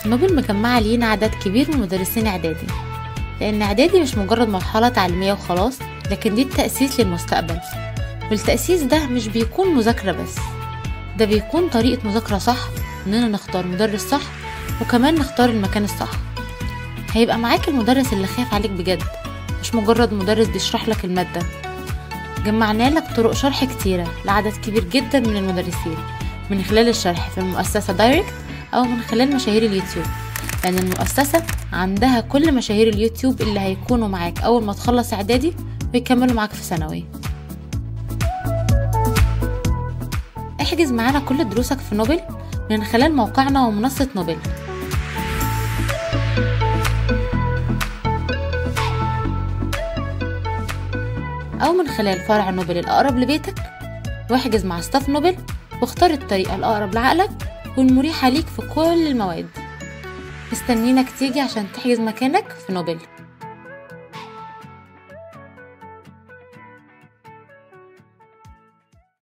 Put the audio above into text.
نوبل مجمعة لينا عدد كبير من مدرسين إعدادي، لأن إعدادي مش مجرد مرحلة تعليمية وخلاص، لكن دي التأسيس للمستقبل. والتأسيس ده مش بيكون مذاكرة بس، ده بيكون طريقة مذاكرة صح، إننا نختار مدرس صح، وكمان نختار المكان الصح. هيبقى معاك المدرس اللي خايف عليك بجد، مش مجرد مدرس بيشرح لك المادة. جمعنا لك طرق شرح كتيرة لعدد كبير جدا من المدرسين، من خلال الشرح في المؤسسة دايركت أو من خلال مشاهير اليوتيوب، لأن المؤسسة عندها كل مشاهير اليوتيوب اللي هيكونوا معاك أول ما تخلص إعدادي ويكملوا معاك في ثانوي. احجز معانا كل دروسك في نوبل من خلال موقعنا ومنصة نوبل، أو من خلال فرع نوبل الأقرب لبيتك، واحجز مع ستاف نوبل واختار الطريقة الأقرب لعقلك والمريحة ليك في كل المواد. مستنينك تيجي عشان تحجز مكانك في نوبل.